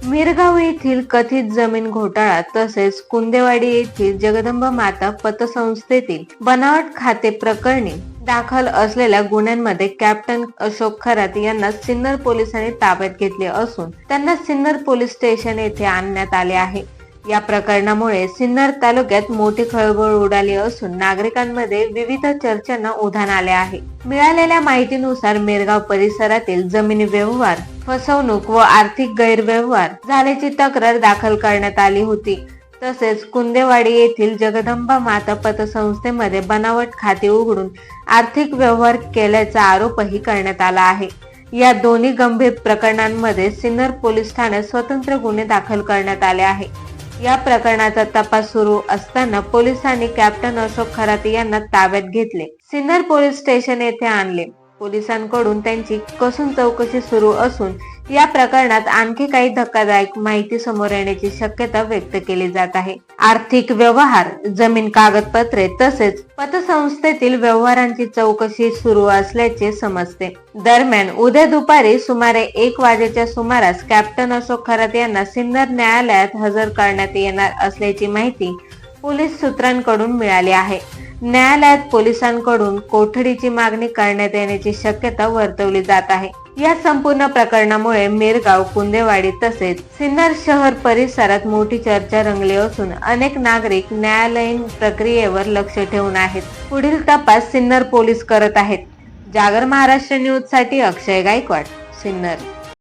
मिरगाव येथील कथित जमीन घोटाळा तसेच कुंदेवाडी येथील जगदंबा माता पतसंस्थेतील बनावट खाते प्रकरणी दाखल असलेल्या गुन्ह्यांमध्ये कॅप्टन अशोक खरात यांना सिन्नर पोलिसांनी ताब्यात घेतले असून त्यांना सिन्नर पोलीस स्टेशन येथे आणण्यात आले आहे। या प्रकरणामुळे सिन्नर तालुक्यात मोठी खळबळ उडाली असून नागरिकांमध्ये विविध चर्चांना उधाण आले आहे। मिळालेल्या माहितीनुसार मिरगाव परिसरातील जमिनी व्यवहार, फसवणूक व आर्थिक गैरव्यवहार झाल्याची तक्रार दाखल करण्यात आली होती। तसेच कुंदेवाडी येथील जगदंबा माता पतसंस्थेमध्ये बनावट खाते उघडून आर्थिक व्यवहार केल्याचा आरोपही करण्यात आला आहे। या दोन्ही गंभीर प्रकरणांमध्ये सिन्नर पोलीस ठाण्यात स्वतंत्र गुन्हे दाखल करण्यात आले आहे। या प्रकरणाचा तपास सुरू असताना पोलिसांनी कॅप्टन अशोक खरात यांना ताब्यात घेतले, सिन्नर पोलीस स्टेशन येथे आणले। पोलिसांकडून त्यांची कसून चौकशी सुरू असून या प्रकरणात आणखी काही धक्कादायक माहिती समोर येण्याची शक्यता व्यक्त केली जात आहे। आर्थिक व्यवहार, जमीन कागदपत्रे तसेच पतसंस्थेतील व्यवहारांची चौकशी सुरू असल्याचे समजते। दरम्यान उद्या दुपारी सुमारे 1 वाजेच्या सुमारास कॅप्टन अशोक खरात यांना सिन्नर न्यायालयात हजर करण्यात येणार असल्याची माहिती पोलीस सूत्रांकडून मिळाली आहे। न्यायालयात पोलिसांकडून कोठडीची मागणी करण्यात येण्याची शक्यता वर्तवली जात आहे। या संपूर्ण प्रकरणामुळे मिरगाव, कुंदेवाडी तसेच सिन्नर शहर परिसरात मोठी चर्चा रंगली असून अनेक नागरिक न्यायालयीन प्रक्रियेवर लक्ष ठेवून आहेत। पुढील तपास सिन्नर पोलीस करत आहेत। जागर महाराष्ट्र न्यूज साठी अक्षय गायकवाड, सिन्नर।